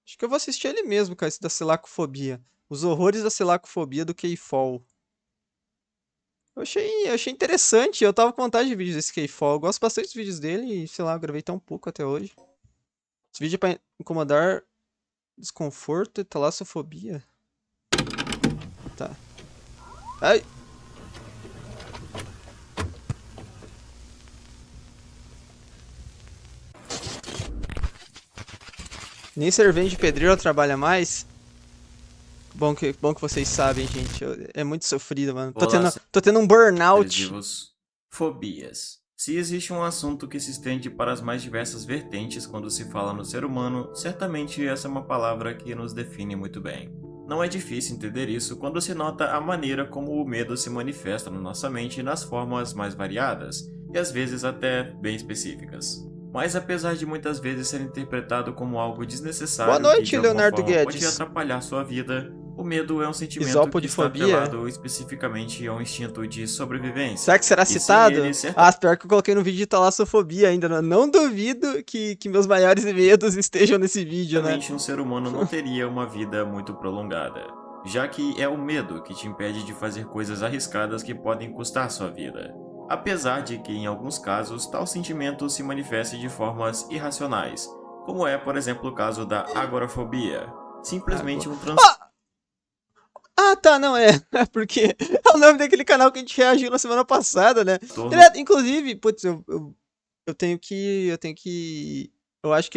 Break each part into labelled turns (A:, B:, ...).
A: Acho que eu vou assistir ele mesmo, cara, esse da Selacofobia. Os horrores da Selacofobia do K-Fall. Eu achei interessante, eu tava com vontade de vídeos desse K-Fall. Eu gosto bastante dos vídeos dele e, sei lá, eu gravei tão pouco até hoje. Esse vídeo é pra incomodar desconforto e talassofobia. Tá. Ai! Nem servente de pedreiro trabalha mais. Bom que vocês sabem, gente. É muito sofrido, mano. Tô
B: Olá,
A: tendo, tô tendo um
B: seres
A: burnout.
B: vivos. Fobias. Se existe um assunto que se estende para as mais diversas vertentes quando se fala no ser humano, certamente essa é uma palavra que nos define muito bem. Não é difícil entender isso quando se nota a maneira como o medo se manifesta na nossa mente nas formas mais variadas, e às vezes até bem específicas. Mas apesar de muitas vezes ser interpretado como algo
A: Boa
B: desnecessário que de
A: noite,
B: alguma
A: Leonardo
B: forma pode
A: Guedes.
B: atrapalhar sua vida, o medo é um sentimento que está
A: Isopodifobia?
B: atrelado especificamente ao instinto de
A: Será
B: sobrevivência,
A: que será
B: e sem ele,
A: citado?
B: certamente
A: Ah, pior que eu coloquei no vídeo de talassofobia ainda. Não duvido que meus maiores medos estejam nesse vídeo, né?
B: um ser humano não teria uma vida muito prolongada, já que é o medo que te impede de fazer coisas arriscadas que podem custar sua vida. Apesar de que, em alguns casos, tal sentimento se manifeste de formas irracionais, como é, por exemplo, o caso da agorafobia,
A: Agora.
B: simplesmente um
A: Ah, tá, não é. É porque é o nome daquele canal que a gente reagiu na semana passada, né?
B: transtorno.
A: Inclusive, putz, eu tenho que. Eu tenho que. Eu acho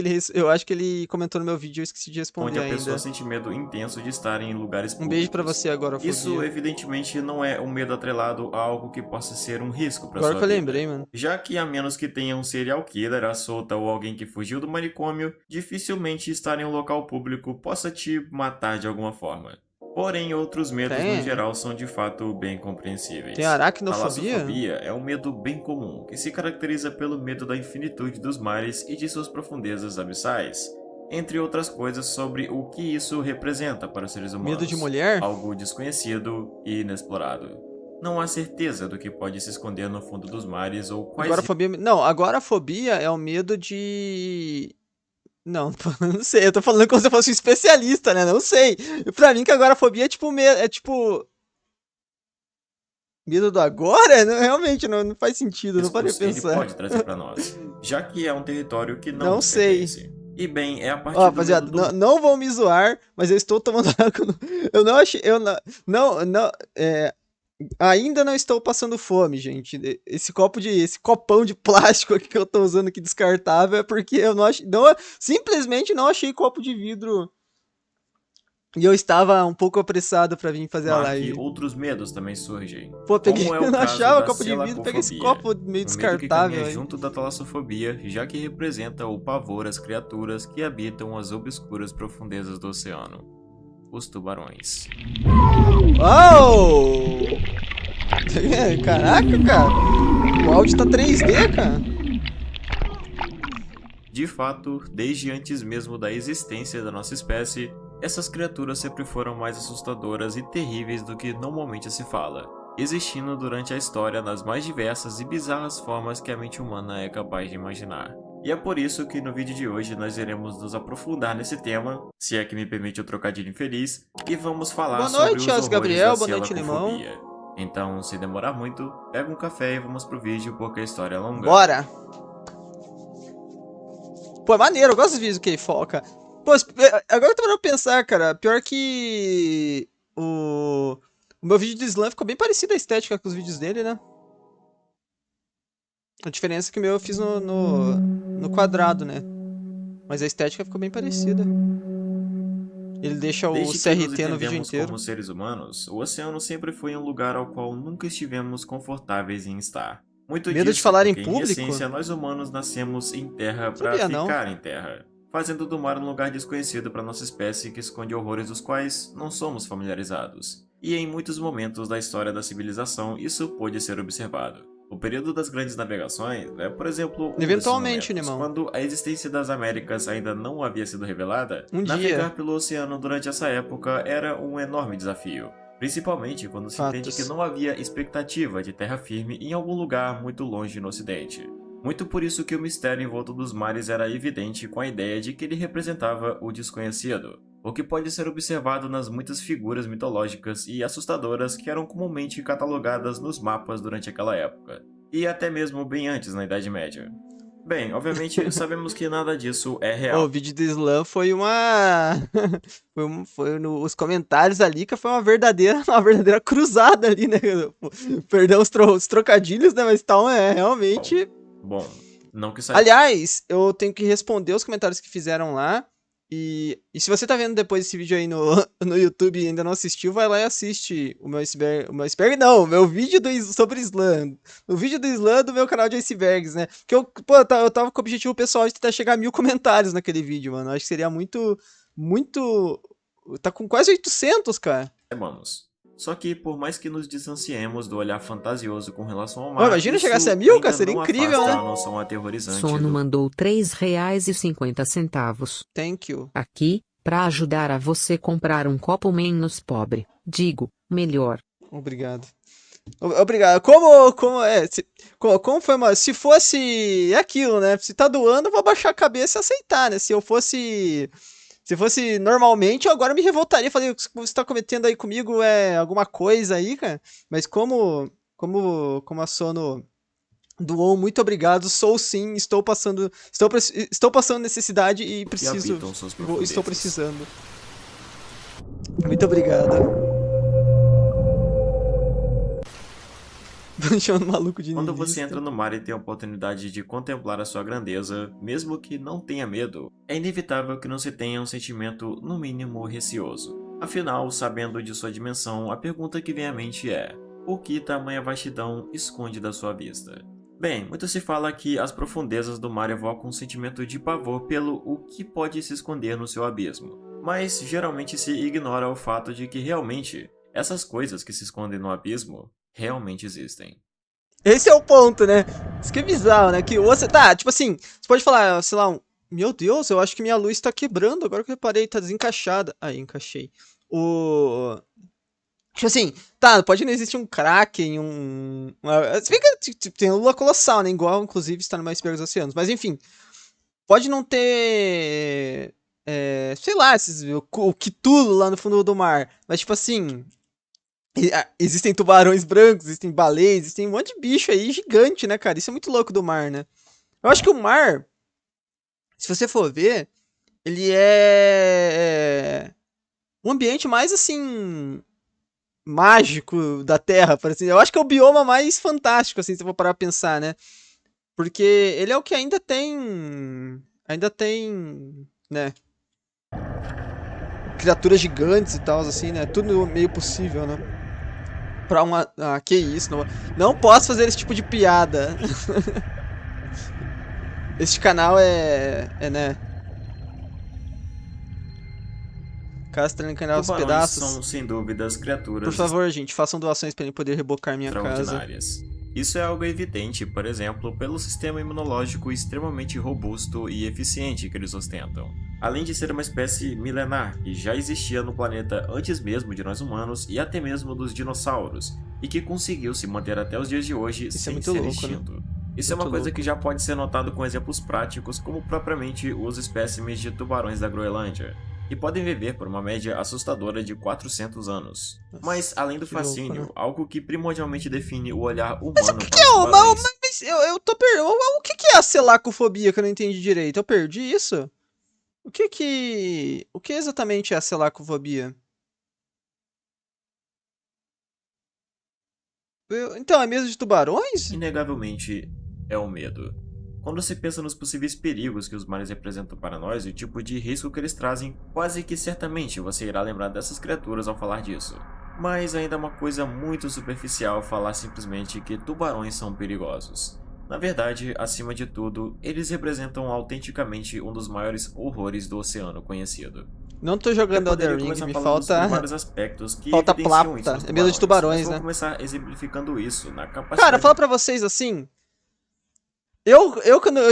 A: que ele comentou no meu vídeo, eu esqueci de
B: Onde
A: responder
B: a pessoa
A: ainda.
B: sente medo intenso de estar em lugares
A: Um beijo pra
B: públicos.
A: você agora,
B: Isso,
A: fobia.
B: evidentemente, não é um medo atrelado a algo que possa ser um risco para
A: Agora
B: sua
A: que eu
B: vida,
A: lembrei, mano.
B: já que, a menos que tenha um serial killer à solta ou alguém que fugiu do manicômio, dificilmente estar em um local público possa te matar de alguma forma. Porém, outros medos no
A: Tem.
B: geral são de fato bem
A: Tem
B: compreensíveis.
A: aracnofobia?
B: Talassofobia é um medo bem comum, que se caracteriza pelo medo da infinitude dos mares e de suas profundezas abissais, entre outras coisas sobre o que isso representa para os seres
A: Medo de
B: humanos,
A: mulher?
B: algo desconhecido e inexplorado. Não há certeza do que pode se esconder no fundo dos mares ou quais
A: Agorafobia. Não, agorafobia é o medo de. Não, pô, não sei. Eu tô falando como se eu fosse um especialista, né? Não sei. Pra mim, que agorafobia é tipo. É tipo. Medo do agora? Não, realmente, não faz sentido. Não parei
B: riscos ele
A: pensar.
B: pode trazer para nós, já que é um território que não
A: Não
B: nos
A: sei.
B: pertence. E bem, é a
A: Ó,
B: partir do medo
A: rapaziada,
B: do
A: não vão me zoar, mas eu estou tomando água. Eu não achei. Eu não. Não. Ainda não estou passando fome, gente. Esse copão de plástico aqui que eu tô usando aqui descartável é porque eu não achei, não, simplesmente não achei copo de vidro e eu estava um pouco apressado pra vir fazer a
B: mar que
A: live.
B: outros medos também surgem,
A: Pô, peguei,
B: como é
A: eu
B: o
A: não
B: caso
A: achava
B: da
A: copo de vidro, peguei esse
B: selacofobia,
A: copo meio
B: um medo que caminha
A: descartável aí.
B: junto da talassofobia, já que representa o pavor às criaturas que habitam as obscuras profundezas do oceano, os tubarões.
A: Uau! Caraca, cara. O áudio tá 3D, cara.
B: De fato, desde antes mesmo da existência da nossa espécie, essas criaturas sempre foram mais assustadoras e terríveis do que normalmente se fala, existindo durante a história nas mais diversas e bizarras formas que a mente humana é capaz de imaginar. E é por isso que no vídeo de hoje nós iremos nos aprofundar nesse tema, se é que me permite o trocadilho infeliz, e vamos falar
A: Boa
B: sobre
A: noite,
B: os
A: Os
B: horrores da
A: Gabriel, boa noite, Limão.
B: selacofobia. Então, sem demorar muito, pega um café e vamos pro vídeo porque a história é longa.
A: Bora! Pô, é maneiro, eu gosto dos vídeos do K-Fall, cara. Pô, agora eu tô parando pra pensar, cara. Pior que o meu vídeo do Slam ficou bem parecido a estética com os vídeos dele, né? A diferença é que o meu eu fiz no quadrado, né? Mas a estética ficou bem parecida. Ele deixa o
B: Desde que nos
A: CRT no vídeo
B: entendemos
A: inteiro.
B: como seres humanos, o oceano sempre foi um lugar ao qual nunca estivemos confortáveis em estar. Muito
A: Medo de
B: disso
A: falar em
B: porque, em
A: público?
B: essência, nós humanos nascemos em terra para
A: Sabia não.
B: ficar em terra, fazendo do mar um lugar desconhecido para nossa espécie que esconde horrores dos quais não somos familiarizados. E em muitos momentos da história da civilização isso pôde ser observado. O período das grandes navegações é, por exemplo, um desses
A: Eventualmente,
B: momentos,
A: Limão.
B: quando a existência das Américas ainda não havia sido revelada.
A: Um dia.
B: Navegar pelo oceano durante essa época era um enorme desafio, principalmente quando se entende que
A: Fatos.
B: não havia expectativa de terra firme em algum lugar muito longe no ocidente. Muito por isso que o mistério em volta dos mares era evidente com a ideia de que ele representava o desconhecido, o que pode ser observado nas muitas figuras mitológicas e assustadoras que eram comumente catalogadas nos mapas durante aquela época, e até mesmo bem antes na Idade Média. Bem, obviamente sabemos que nada disso é
A: O
B: real.
A: vídeo do Slam foi uma. Foi os comentários ali que foi uma verdadeira cruzada ali, né? Perdão os trocadilhos, né? Mas tal, é realmente.
B: Bom, não que saiba.
A: Aliás, eu tenho que responder os comentários que fizeram lá. E se você tá vendo depois esse vídeo aí no YouTube e ainda não assistiu, vai lá e assiste o meu vídeo sobre Slam. O vídeo do Slam do meu canal de icebergs, né? Porque eu tava com o objetivo pessoal de tentar chegar a 1000 comentários naquele vídeo, mano. Acho que seria muito. Tá com quase 800, cara.
B: Saibamos. Só que, por mais que nos distanciemos do olhar fantasioso com relação ao
A: Ô,
B: mar,
A: imagina chegasse a
B: isso
A: 1000, cara,
B: ainda
A: seria
B: não
A: incrível,
B: afasta
A: né?
B: a noção aterrorizante
C: Sono
B: do...
C: mandou R$ 3,50.
A: Thank you.
C: Aqui, para ajudar a você comprar um copo menos pobre. Digo, melhor.
A: Obrigado. Obrigado. Como foi, se fosse aquilo, né? Se tá doando, eu vou baixar a cabeça e aceitar, né? Se fosse normalmente, eu agora me revoltaria, falei, o que você tá cometendo aí comigo é alguma coisa aí, cara. Mas como a Sono doou, muito obrigado. Sou sim, estou passando necessidade e
B: que
A: preciso,
B: habitam suas
A: estou
B: profundezas.
A: precisando. Muito obrigado. Tô chamando maluco de
B: Quando você
A: niilista.
B: entra no mar e tem a oportunidade de contemplar a sua grandeza, mesmo que não tenha medo, é inevitável que não se tenha um sentimento, no mínimo, receoso. Afinal, sabendo de sua dimensão, a pergunta que vem à mente é: o que tamanha vastidão esconde da sua vista? Bem, muito se fala que as profundezas do mar evocam um sentimento de pavor pelo o que pode se esconder no seu abismo. Mas geralmente se ignora o fato de que realmente, essas coisas que se escondem no abismo, realmente existem.
A: Esse é o ponto, né? Isso que é bizarro, né? Que você tá, tipo assim, você pode falar, sei lá, meu Deus, eu acho que minha luz tá quebrando, agora que eu reparei, tá desencaixada. Aí, encaixei. O. Tipo assim, tá, pode não existir um Kraken, se bem que tem Lua Colossal, né? Igual, inclusive, está no mais dos oceanos. Mas enfim, pode não ter. Sei lá, o Cthulhu lá no fundo do mar. Mas, tipo assim, existem tubarões brancos, existem baleias, existem um monte de bicho aí gigante, né, cara? Isso é muito louco do mar, né? Eu acho que o mar, se você for ver, ele é um ambiente mais assim mágico da Terra, por assim. Eu acho que é o bioma mais fantástico, assim, se eu for parar pra pensar, né? Porque ele é o que ainda tem, né? Criaturas gigantes e tal, assim, né? Tudo meio possível, né? Pra uma. Ah, que isso, não posso fazer esse tipo de piada. Este canal né? Caso tenha canal aos
B: Tubarões
A: pedaços.
B: são, sem dúvidas,
A: Por
B: criaturas
A: favor, gente, façam doações pra ele poder rebocar minha casa.
B: extraordinárias. Isso é algo evidente, por exemplo, pelo sistema imunológico extremamente robusto e eficiente que eles ostentam. Além de ser uma espécie milenar que já existia no planeta antes mesmo de nós humanos e até mesmo dos dinossauros, e que conseguiu se manter até os dias de hoje
A: Isso é
B: sem
A: muito
B: ser
A: louco, né?
B: extinto. Isso é uma
A: Muito
B: coisa
A: louco.
B: que já pode ser notado com exemplos práticos, como propriamente os espécimes de tubarões da Groenlândia, que podem viver por uma média assustadora de 400 anos.
A: Nossa,
B: Mas, além do
A: que louco,
B: fascínio,
A: né?
B: algo que primordialmente define o olhar
A: Mas o
B: humano
A: que que
B: para
A: é
B: os tubarões
A: mas eu tô perdendo. O que que é a celacofobia que eu não entendi direito? Eu perdi isso? O que exatamente é a celacofobia? Então, é medo de tubarões?
B: inegavelmente é o medo. Quando se pensa nos possíveis perigos que os mares representam para nós e o tipo de risco que eles trazem, quase que certamente você irá lembrar dessas criaturas ao falar disso. Mas ainda é uma coisa muito superficial falar simplesmente que tubarões são perigosos. Na verdade, acima de tudo, eles representam autenticamente um dos maiores horrores do oceano conhecido.
A: Não tô
B: Eu
A: jogando
B: poderia
A: Elden Ring,
B: começar
A: me
B: falando sobre
A: falta.
B: vários aspectos que
A: Falta
B: evidenciam isso
A: plata.
B: nos
A: É medo de
B: mas
A: tubarões,
B: vou
A: né?
B: começar exemplificando isso na
A: Cara,
B: capacidade
A: fala pra vocês assim. Eu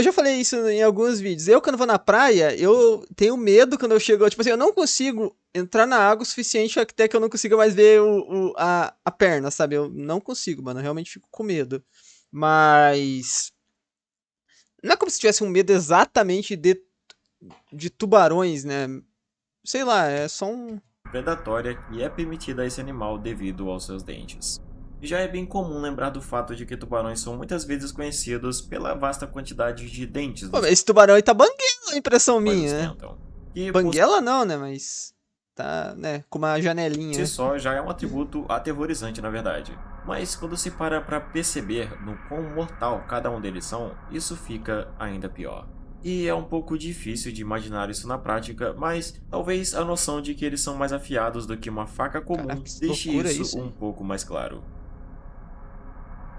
A: já falei isso em alguns vídeos. Eu, quando vou na praia, eu tenho medo quando eu chego. Tipo assim, eu não consigo entrar na água o suficiente até que eu não consiga mais ver a perna, sabe? Eu não consigo, mano. Eu realmente fico com medo. Mas. Não é como se tivesse um medo exatamente de tubarões, né? Sei lá, é só um.
B: Predatória que é permitida a esse animal devido aos seus dentes. Já é bem comum lembrar do fato de que tubarões são muitas vezes conhecidos pela vasta quantidade de dentes
A: Pô,
B: dos
A: esse tubarão aí tá banguela, a impressão
B: quais
A: minha, né?
B: ostentam, que por
A: Banguela não, né? Mas. Tá, né? Com uma janelinha.
B: si
A: Né?
B: só já é um atributo aterrorizante na verdade. Mas quando se para pra perceber no quão mortal cada um deles são, isso fica ainda pior. E é um pouco difícil de imaginar isso na prática, mas talvez a noção de que eles são mais afiados do que uma faca comum
A: Caraca, que
B: deixe
A: loucura
B: isso
A: isso,
B: um
A: hein?
B: pouco mais claro.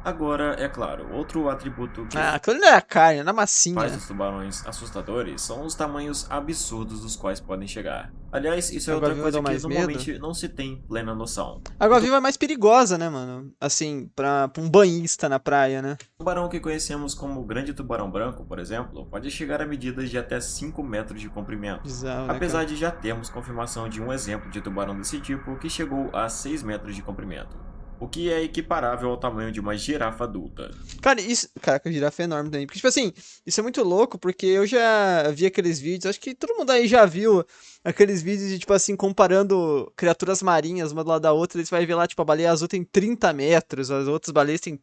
B: Agora, é claro, outro atributo que
A: Ah, aquilo não era carne, era
B: faz
A: massinha.
B: os tubarões assustadores são os tamanhos absurdos dos quais podem chegar. Aliás, isso é
A: Água
B: outra
A: viva
B: coisa
A: dá
B: que
A: mais
B: normalmente não se tem plena noção.
A: A água-viva é mais perigosa, né, mano? Assim, pra um banhista na praia, né?
B: O tubarão que conhecemos como grande tubarão branco, por exemplo, pode chegar a medidas de até 5 metros de comprimento.
A: Bizarro, né,
B: Apesar
A: cara?
B: de já termos confirmação de um exemplo de tubarão desse tipo que chegou a 6 metros de comprimento, o que é equiparável ao tamanho de uma girafa adulta.
A: Cara, isso. Caraca, a girafa é enorme também. Porque, tipo assim, isso é muito louco, porque eu já vi aqueles vídeos, acho que todo mundo aí já viu aqueles vídeos de, tipo assim, comparando criaturas marinhas uma do lado da outra, eles vai ver lá, tipo, a baleia azul tem 30 metros, as outras baleias têm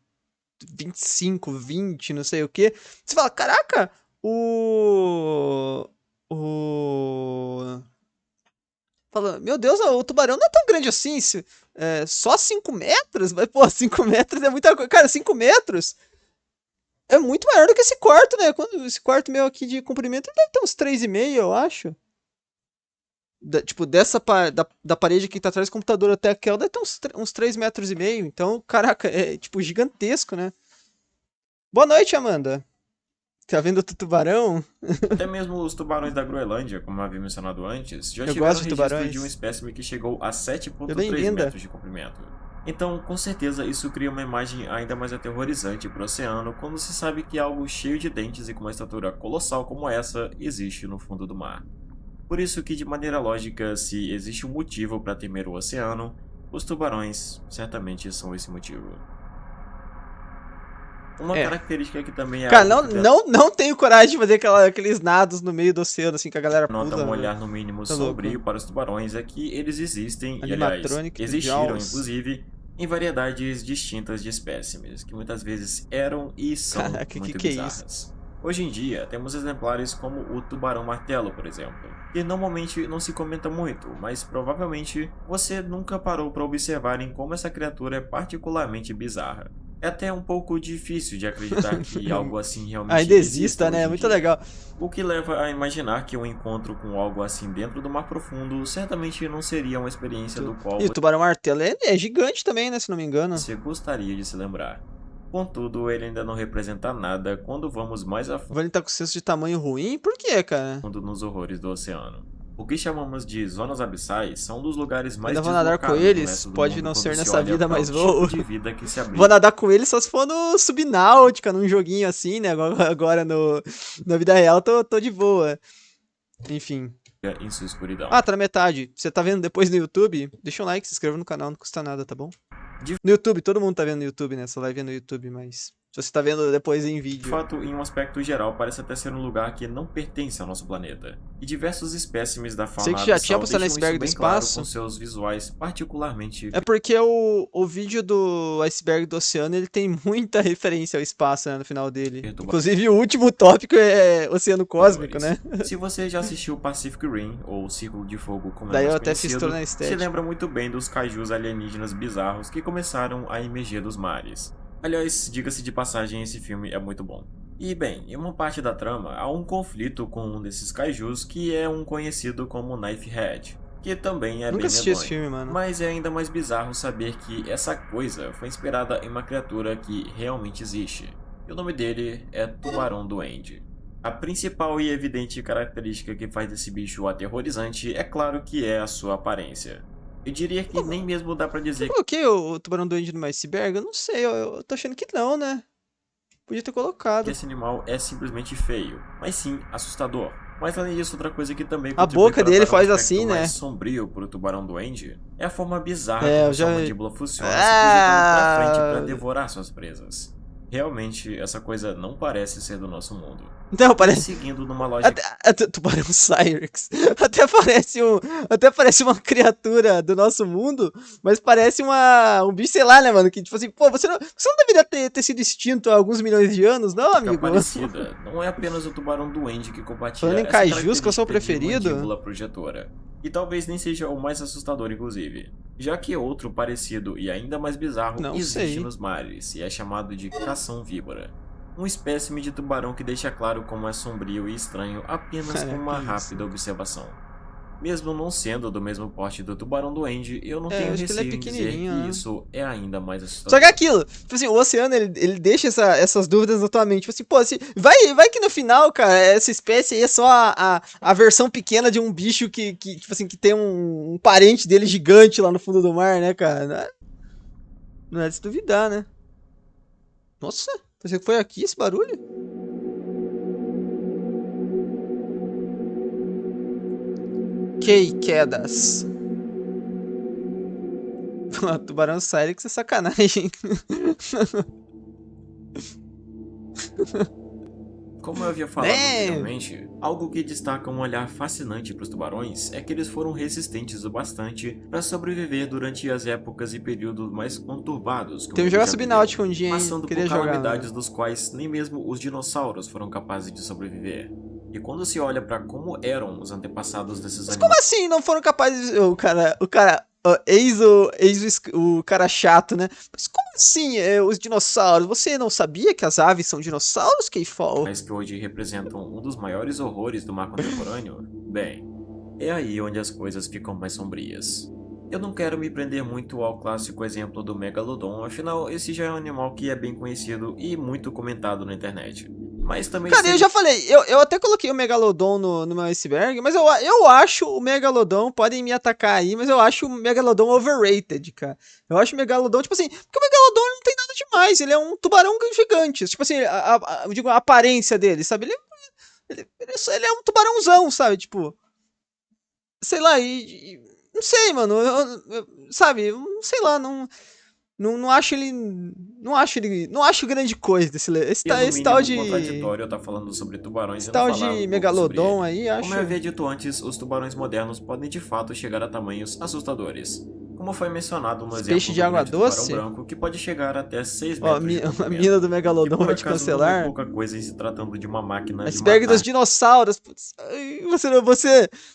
A: 25, 20, não sei o quê. Você fala, caraca, o. Fala, meu Deus, o tubarão não é tão grande assim. Só 5 metros? Mas, pô, 5 metros é muita coisa. Cara, 5 metros é muito maior do que esse quarto, né? Esse quarto meu aqui de comprimento deve ter uns 3,5, eu acho. Tipo, da parede que tá atrás do computador até aquela deve ter uns 3,5 metros. Então, caraca, é tipo gigantesco, né? Boa noite, Amanda. Tá vendo o tubarão?
B: Até mesmo os tubarões da Groenlândia, como havia mencionado antes, já
A: Eu
B: tiveram
A: gosto de
B: registro
A: tubarões.
B: de um espécime que chegou a
A: Seja
B: 7,3
A: bem-vinda.
B: metros de comprimento. Então, com certeza, isso cria uma imagem ainda mais aterrorizante para o oceano quando se sabe que algo cheio de dentes e com uma estatura colossal como essa existe no fundo do mar. Por isso que, de maneira lógica, se existe um motivo para temer o oceano, os tubarões certamente são esse motivo. Uma
A: É.
B: característica que também é
A: Cara,
B: algo que
A: não tenho coragem de fazer aqueles nados no meio do oceano, assim, que a galera
B: nota
A: pula.
B: um olhar no mínimo
A: Tá louco.
B: sombrio para os tubarões é que eles existem, e aliás,
A: Animatronic do
B: existiram
A: Jaws.
B: inclusive, em variedades distintas de espécimes, que muitas vezes eram e são
A: Caraca,
B: muito
A: que é
B: bizarras. Hoje em dia, temos exemplares como o tubarão-martelo, por exemplo, que normalmente não se comenta muito, mas provavelmente você nunca parou para observar em como essa criatura é particularmente bizarra. É até um pouco difícil de acreditar que algo assim realmente
A: Ainda exista,
B: hoje
A: né?
B: em
A: Muito
B: dia.
A: legal.
B: O que leva a imaginar que um encontro com algo assim dentro do mar profundo certamente não seria uma experiência do qual
A: E o tubarão martelo é gigante também, né? Se não me engano.
B: você gostaria de se lembrar. Contudo, ele ainda não representa nada quando vamos mais a
A: O Vani tá com senso de tamanho ruim? Por quê, cara?
B: fundo nos horrores do oceano. O que chamamos de zonas abissais são dos lugares mais
A: Ainda vou nadar com
B: deslocados do
A: eles,
B: resto do
A: pode
B: mundo
A: não
B: quando
A: ser
B: se
A: nessa
B: olha
A: vida,
B: para
A: mas
B: o
A: vou.
B: tipo de vida que se abriga
A: Vou nadar com eles só se for no Subnáutica, num joguinho assim, né? Agora na vida real tô de boa. Enfim.
B: em sua escuridão.
A: Ah, tá na metade. Você tá vendo depois no YouTube? Deixa um like, se inscreva no canal, não custa nada, tá bom? No YouTube, todo mundo tá vendo no YouTube, né? Essa live é no YouTube, mas se você tá vendo depois em
B: De
A: vídeo.
B: fato, em um aspecto geral, parece até ser um lugar que não pertence ao nosso planeta. E diversos espécimes da fauna
A: Sei que já
B: abissal
A: tinha postado no
B: deixam isso
A: iceberg do
B: bem claro
A: espaço.
B: com seus visuais particularmente
A: É porque o vídeo do iceberg do oceano, ele tem muita referência ao espaço, né, no final dele.
B: perturbadores.
A: Inclusive, o último tópico é oceano cósmico, né?
B: Se você já assistiu Pacific Rim, ou Círculo de Fogo como
A: Daí
B: é
A: eu
B: mais
A: até fiz
B: conhecido,
A: toda na
B: se
A: estética.
B: lembra muito bem dos kaijus alienígenas bizarros que começaram a emergir dos mares. Aliás, diga-se de passagem, esse filme é muito bom. E bem, em uma parte da trama, há um conflito com um desses kaijus que é um conhecido como Knifehead, que também é
A: Nunca
B: bem
A: assisti esse
B: medonho.
A: filme, mano.
B: Mas é ainda mais bizarro saber que essa coisa foi inspirada em uma criatura que realmente existe. E o nome dele é Tubarão Duende. A principal e evidente característica que faz desse bicho aterrorizante é claro que é a sua aparência. Eu diria que nem mesmo dá pra dizer
A: Eu coloquei o tubarão doente no iceberg? Eu não sei, eu tô achando que não, né? Podia ter
B: que
A: colocado.
B: esse animal é simplesmente feio, mas sim assustador. Mas além disso, outra coisa que também
A: A
B: contribui
A: boca
B: para
A: dele
B: dar um
A: faz
B: aspecto
A: assim, né?
B: mais sombrio pro tubarão duende é a forma bizarra
A: É, eu
B: como
A: já
B: sua
A: vi.
B: mandíbula funciona, se projetando pra frente pra devorar suas presas. Realmente, essa coisa não parece ser do nosso mundo.
A: Então,
B: E
A: parece.
B: seguindo numa lógica
A: Até tubarão Cyrex. Até parece uma criatura do nosso mundo, mas parece um bicho, sei lá, né, mano? Que tipo assim, pô, você não deveria ter sido extinto há alguns milhões de anos, não, amigo?
B: parecida, não é apenas o tubarão duende que compartilha
A: Falando em
B: essa
A: kaijus, que eu sou o
B: característica de
A: preferido.
B: mandíbula projetora. E talvez nem seja o mais assustador, inclusive, já que outro parecido e ainda mais bizarro
A: Não
B: existe
A: sei.
B: nos mares e é chamado de cação-víbora. Um espécime de tubarão que deixa claro como é sombrio e estranho apenas com uma
A: Que isso.
B: rápida observação. Mesmo não sendo do mesmo porte do tubarão duende, eu não
A: É,
B: tenho
A: eu acho que ele é
B: receio em dizer
A: pequenininho,
B: que
A: né?
B: isso é ainda mais
A: Só
B: assustador.
A: que é aquilo, tipo assim, o oceano, ele deixa essas dúvidas na tua mente. Tipo assim, pô, vai que no final, cara, essa espécie aí é só a versão pequena de um bicho tipo assim, que tem um parente dele gigante lá no fundo do mar, né, cara? Não é de se duvidar, né? Nossa, pensei que foi aqui esse barulho? Quedas. Tubarão Cyrex é sacanagem.
B: Como eu havia falado
A: Né?
B: anteriormente, algo que destaca um olhar fascinante para os tubarões é que eles foram resistentes o bastante para sobreviver durante as épocas e períodos mais conturbados que o
A: Tem que
B: mundo
A: jogar
B: já
A: Subnáutica um
B: viveu,
A: dia, hein?
B: passando
A: Queria
B: por
A: jogar,
B: calamidades
A: mano.
B: dos quais nem mesmo os dinossauros foram capazes de sobreviver. E quando se olha para como eram os antepassados desses
A: Mas como
B: animais,
A: assim não foram capazes. Ó, o cara chato, né? Mas como assim, os dinossauros? Você não sabia que as aves são dinossauros, Keifall?
B: que hoje representam um dos maiores horrores do mar contemporâneo, bem, é aí onde as coisas ficam mais sombrias. Eu não quero me prender muito ao clássico exemplo do Megalodon, afinal esse já é um animal que é bem conhecido e muito comentado na internet. Mas também
A: Cara,
B: sei
A: eu já falei, eu até coloquei o Megalodon no meu iceberg, mas eu acho o Megalodon, podem me atacar aí, mas eu acho o Megalodon overrated, cara. Eu acho o Megalodon, tipo assim, porque o Megalodon não tem nada demais, ele é um tubarão gigante. Tipo assim, eu digo, a aparência dele, sabe? Ele é um tubarãozão, sabe? Tipo, sei lá, não sei, mano, sabe? Sei lá, não acho ele. Não acho grande coisa
B: que é no
A: esse tal
B: mínimo
A: de.
B: contraditório eu estar falando sobre tubarões
A: Esse
B: e não
A: tal
B: falar
A: de
B: um pouco sobre
A: Megalodon
B: ele.
A: aí,
B: Como
A: acho.
B: eu havia dito antes, os tubarões modernos podem de fato chegar a tamanhos assustadores. Como foi mencionado no
A: Peixe
B: exemplo
A: de
B: do
A: água
B: grande tubarão
A: doce.
B: branco, que pode chegar até 6
A: Ó,
B: metros de
A: a mina
B: comprimento.
A: do
B: O que
A: Megalodon
B: por
A: vai te
B: acaso não é
A: cancelar.
B: pouca coisa em se tratando de uma máquina de
A: Iceberg dos
B: matar.
A: dinossauros. Putz, ai,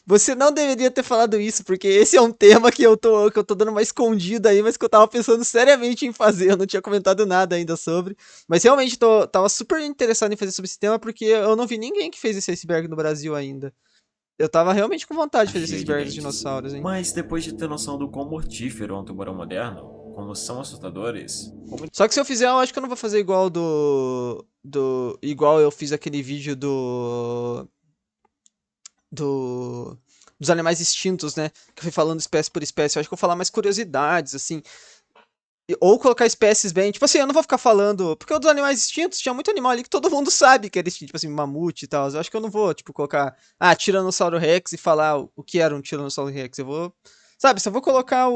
A: você não deveria ter falado isso, porque esse é um tema que eu tô dando uma escondida aí, mas que eu tava pensando seriamente em fazer. Eu não tinha comentado nada ainda sobre. Mas realmente tava super interessado em fazer sobre esse tema, porque eu não vi ninguém que fez esse iceberg no Brasil ainda. Eu tava realmente com vontade de fazer esse
B: Cheio de
A: iceberg dos
B: dentes.
A: dinossauros, hein?
B: Mas depois de ter noção do quão mortífero é um tubarão moderno, como são assustadores, como
A: Só que se eu fizer, eu acho que eu não vou fazer igual igual eu fiz aquele vídeo do dos animais extintos, né? Que eu fui falando espécie por espécie. Eu acho que eu vou falar mais curiosidades, assim. Ou colocar espécies bem. Tipo assim, eu não vou ficar falando. Porque o dos animais extintos tinha muito animal ali que todo mundo sabe que era extinto. Tipo assim, mamute e tal. Eu acho que eu não vou, tipo, colocar. Ah, Tiranossauro Rex e falar o que era um Tiranossauro Rex. Eu vou. Sabe, só vou colocar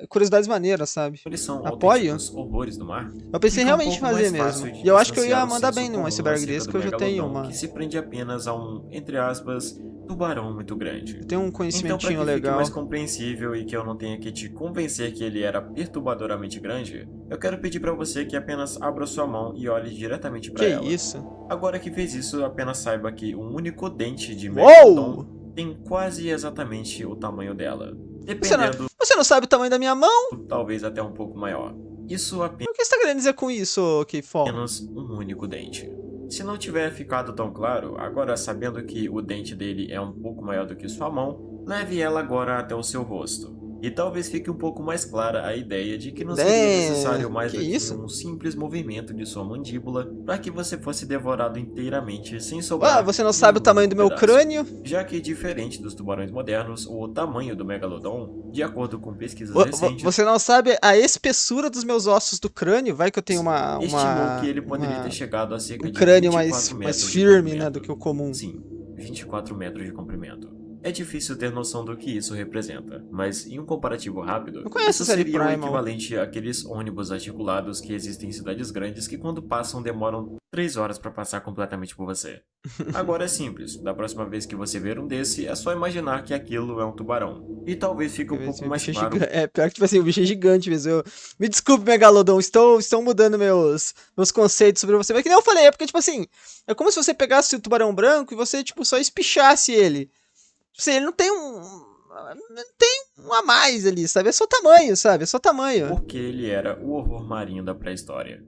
A: curiosidades maneiras, sabe?
B: eles são
A: Apoio.
B: autênticos horrores do mar,
A: Eu pensei
B: fica um
A: realmente em
B: pouco
A: fazer
B: mais
A: mesmo.
B: fácil de
A: E eu acho que eu ia
B: distanciar o
A: mandar
B: senso
A: bem num
B: comum
A: iceberg
B: acerca
A: desse,
B: do
A: que eu já tenho
B: megalodon,
A: uma.
B: que se prende apenas a um, entre aspas, tubarão muito grande.
A: Eu tenho um
B: Então, para
A: conhecimentinho
B: que fique mais
A: legal.
B: compreensível e que eu não tenha que te convencer que ele era perturbadoramente grande, eu quero pedir para você que apenas abra sua mão e olhe diretamente para
A: Que
B: ela.
A: isso?
B: Agora que fez isso, apenas saiba que um único dente de
A: Uou!
B: megalodon tem quase exatamente o tamanho dela, dependendo,
A: Você não sabe o tamanho da minha mão?
B: talvez até um pouco maior. Isso apenas
A: O que você tá querendo dizer com isso, Keyfall?
B: um único dente. Se não tiver ficado tão claro, agora sabendo que o dente dele é um pouco maior do que sua mão, leve ela agora até o seu rosto. E talvez fique um pouco mais clara a ideia de que não seria necessário mais
A: que
B: do que
A: isso?
B: um simples movimento de sua mandíbula para que você fosse devorado inteiramente sem
A: Ah,
B: sobrar
A: você não sabe o
B: nenhum
A: tamanho do meu
B: pedaço.
A: crânio?
B: Já que, diferente dos tubarões modernos, o tamanho do megalodon, de acordo com pesquisas
A: Vo-
B: recentes,
A: Você não sabe a espessura dos meus ossos do crânio? Vai que eu tenho
B: estimou que ele poderia ter chegado a cerca
A: um
B: de
A: crânio
B: 24
A: mais
B: metros de
A: firme, né, do
B: comprimento.
A: que o comum.
B: Sim, 24 metros de comprimento. É difícil ter noção do que isso representa, mas em um comparativo rápido,
A: Não conheço
B: isso
A: a série
B: seria o
A: Primal.
B: equivalente àqueles ônibus articulados que existem em cidades grandes que quando passam demoram 3 horas para passar completamente por você. Agora é simples, da próxima vez que você ver um desse, é só imaginar que aquilo é um tubarão. E talvez fique um pouco
A: O
B: mais
A: bicho é
B: claro.
A: gigante. É, pior que, tipo assim, o bicho é gigante mesmo. Me desculpe, Megalodon, estão mudando meus conceitos sobre você. Mas que nem eu falei, é porque, tipo assim, é como se você pegasse o tubarão branco e você, tipo, só espichasse ele. Tipo assim, ele não tem não tem um a mais ali, sabe? É só tamanho, sabe? É só tamanho.
B: Porque ele era o horror marinho da pré-história.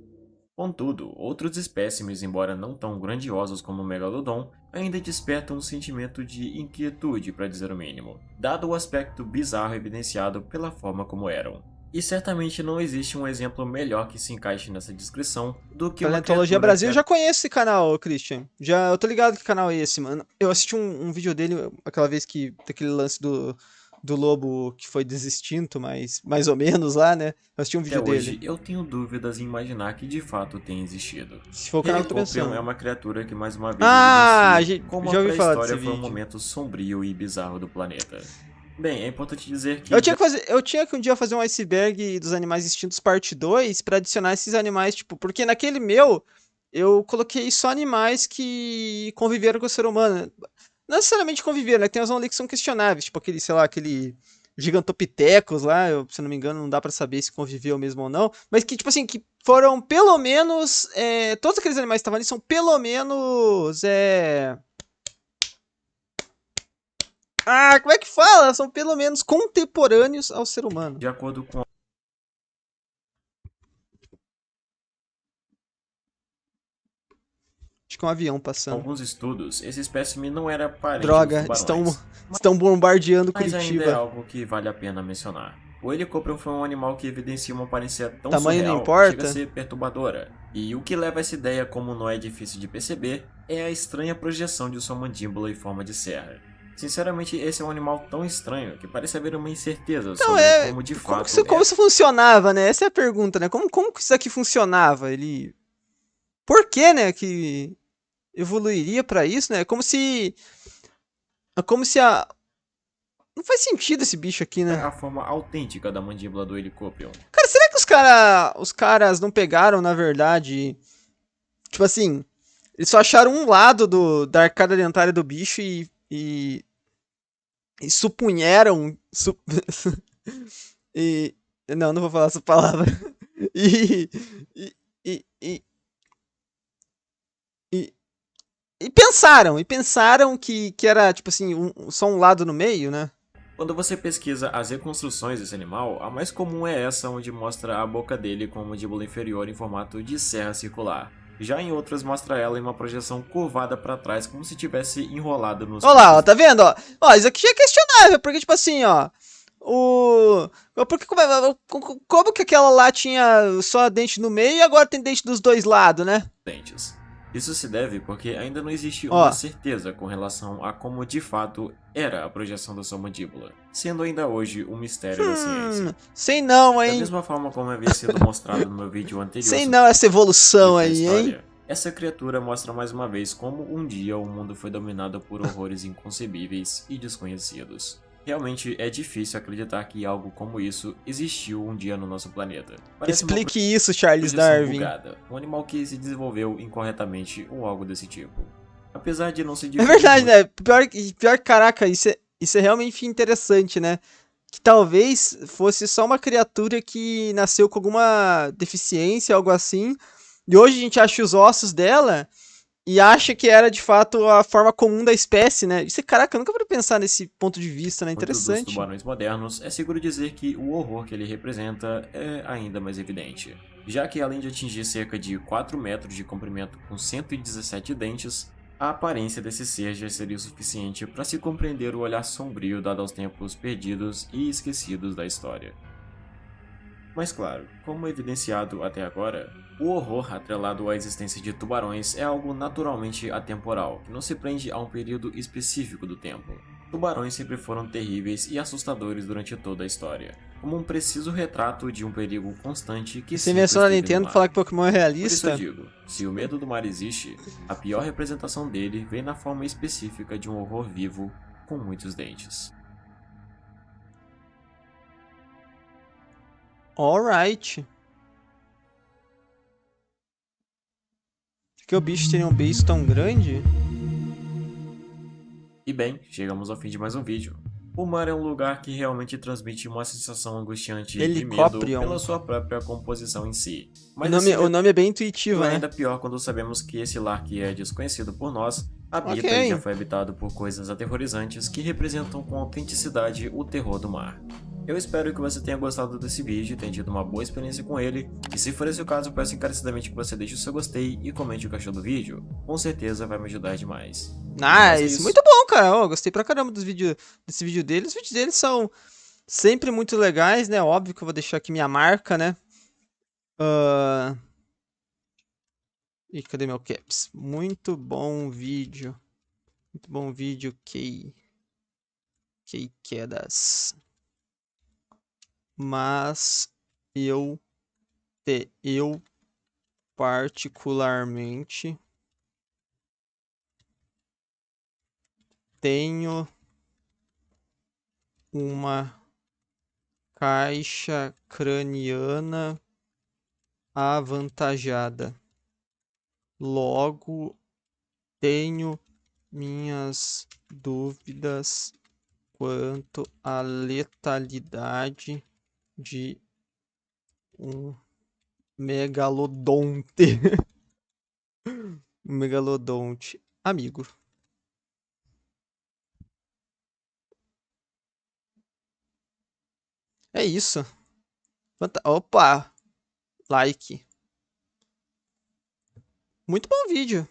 B: Contudo, outros espécimes, embora não tão grandiosos como o Megalodon, ainda despertam um sentimento de inquietude, para dizer o mínimo, dado o aspecto bizarro evidenciado pela forma como eram. E certamente não existe um exemplo melhor que se encaixe nessa descrição do que uma
A: Paleontologia
B: criatura
A: Brasil, eu
B: que
A: já conheço esse canal, Christian. Eu tô ligado que canal é esse, mano. Eu assisti um vídeo dele aquela vez que daquele lance do lobo que foi desextinto, mas mais ou menos lá, né? Eu assisti um
B: até
A: vídeo
B: hoje
A: dele.
B: eu tenho dúvidas em imaginar que de fato tem existido.
A: Se for o canal que eu tô
B: Helicoprion
A: pensando.
B: é uma criatura que mais uma vez
A: Ah,
B: evidencia como
A: já
B: a
A: ouvi falar
B: pré-história
A: desse
B: foi um
A: vídeo.
B: momento sombrio e bizarro do planeta. Bem, é importante dizer que
A: Eu tinha que um dia fazer um iceberg dos animais extintos parte 2 pra adicionar esses animais, tipo, porque naquele meu eu coloquei só animais que conviveram com o ser humano. Não necessariamente conviveram, né? Tem uns ali que são questionáveis, tipo aquele, sei lá, aquele Gigantopithecus lá, se não me engano, não dá pra saber se conviveu mesmo ou não, mas que, tipo assim, que foram pelo menos, todos aqueles animais que estavam ali são pelo menos, como é que fala? São pelo menos contemporâneos ao ser humano.
B: de acordo com
A: Acho que é um avião passando.
B: alguns estudos, esse espécime não era parente
A: Droga,
B: dos tubarões,
A: estão bombardeando
B: mas ainda é
A: Curitiba.
B: algo que vale a pena mencionar. O Helicoprion foi um animal que evidencia uma aparência tão
A: Tamanho não
B: surreal que chega a
A: importa?
B: ser perturbadora. E o que leva a essa ideia, como não é difícil de perceber, é a estranha projeção de sua mandíbula em forma de serra. Sinceramente, esse é um animal tão estranho que parece haver uma incerteza
A: Então,
B: sobre como de fato
A: como isso funcionava, né? Essa é a pergunta, né? Como que isso aqui funcionava? Por que, né, que evoluiria pra isso, né? Como se a... Não faz sentido esse bicho aqui, né?
B: a forma autêntica da mandíbula do Helicoprion.
A: Cara, será que os caras não pegaram, na verdade, tipo assim, eles só acharam um lado da arcada dentária do bicho e supunheram. E. Não vou falar essa palavra. E. E. E. E, e, e pensaram que era, tipo assim, só um lado no meio, né?
B: Quando você pesquisa as reconstruções desse animal, a mais comum é essa onde mostra a boca dele com a mandíbula inferior em formato de serra circular. Já em outras mostra ela em uma projeção curvada para trás, como se tivesse enrolado nos...
A: Olha lá, ó, tá vendo, ó? Ó, isso aqui já é questionável, porque, tipo assim, ó... Como que aquela lá tinha só dente no meio e agora tem dente dos dois lados, né?
B: dentes. Isso se deve porque ainda não existe
A: Ó.
B: uma certeza com relação a como de fato era a projeção da sua mandíbula, sendo ainda hoje um mistério da ciência.
A: Sei não,
B: Da
A: hein?
B: mesma forma como havia sido mostrado no meu vídeo anterior
A: Sei
B: sobre
A: não essa evolução
B: a
A: aí, hein?
B: história, essa criatura mostra mais uma vez como um dia o mundo foi dominado por horrores inconcebíveis e desconhecidos. Realmente é difícil acreditar que algo como isso existiu um dia no nosso planeta. Parece uma
A: Explique isso, Charles
B: projeção
A: Darwin.
B: bugada, um animal que se desenvolveu incorretamente ou algo desse tipo. Apesar de não se
A: É
B: diferir
A: verdade,
B: muito,
A: né? Pior que, caraca, isso é realmente interessante, né? Que talvez fosse só uma criatura que nasceu com alguma deficiência, algo assim. E hoje a gente acha os ossos dela e acha que era de fato a forma comum da espécie, né? Isso, caraca, eu nunca parei pensar nesse ponto de vista, né?
B: muito dos
A: Interessante.
B: tubarões modernos, é seguro dizer que o horror que ele representa é ainda mais evidente, já que além de atingir cerca de 4 metros de comprimento com 117 dentes, a aparência desse ser já seria o suficiente para se compreender o olhar sombrio dado aos tempos perdidos e esquecidos da história. Mas claro, como evidenciado até agora, o horror atrelado à existência de tubarões é algo naturalmente atemporal, que não se prende a um período específico do tempo. Tubarões sempre foram terríveis e assustadores durante toda a história, como um preciso retrato de um perigo constante que
A: Você
B: sempre
A: mencionou a
B: esteve no
A: Nintendo
B: mar.
A: falar que Pokémon é
B: Por isso
A: realista.
B: eu digo, se o medo do mar existe, a pior representação dele vem na forma específica de um horror vivo, com muitos dentes.
A: Alright. Por que o bicho teria um beiço tão grande?
B: E bem, chegamos ao fim de mais um vídeo. O mar é um lugar que realmente transmite uma sensação angustiante de medo
A: Helicóprion.
B: pela sua própria composição em si.
A: O
B: Mas
A: nome é bem intuitivo,
B: é
A: né?
B: ainda pior quando sabemos que esse lar que é desconhecido por nós habita
A: Ok.
B: e já foi habitado por coisas aterrorizantes que representam com autenticidade o terror do mar. Eu espero que você tenha gostado desse vídeo e tenha tido uma boa experiência com ele, e se for esse o caso, peço encarecidamente que você deixe o seu gostei e comente o que achou do vídeo, com certeza vai me ajudar demais. Mas é
A: Nice,
B: isso.
A: muito bom, cara. Ó, gostei pra caramba desse vídeo deles. Os vídeos deles são sempre muito legais, né? Óbvio que eu vou deixar aqui minha marca, né? Ih, cadê meu caps? Muito bom vídeo. Muito bom vídeo, quedas. Mas eu particularmente tenho uma caixa craniana avantajada. Logo, tenho minhas dúvidas quanto à letalidade de um megalodonte. Um megalodonte amigo. É isso. Opa! Like. Muito bom vídeo.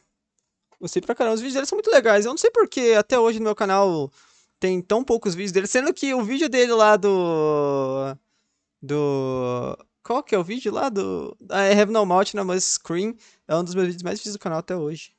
A: Gostei pra caramba. Os vídeos deles são muito legais. Eu não sei porque até hoje no meu canal tem tão poucos vídeos dele. Sendo que o vídeo dele lá Qual que é o vídeo lá do... I Have No Mouth na Must Screen. É um dos meus vídeos mais vistos do canal até hoje.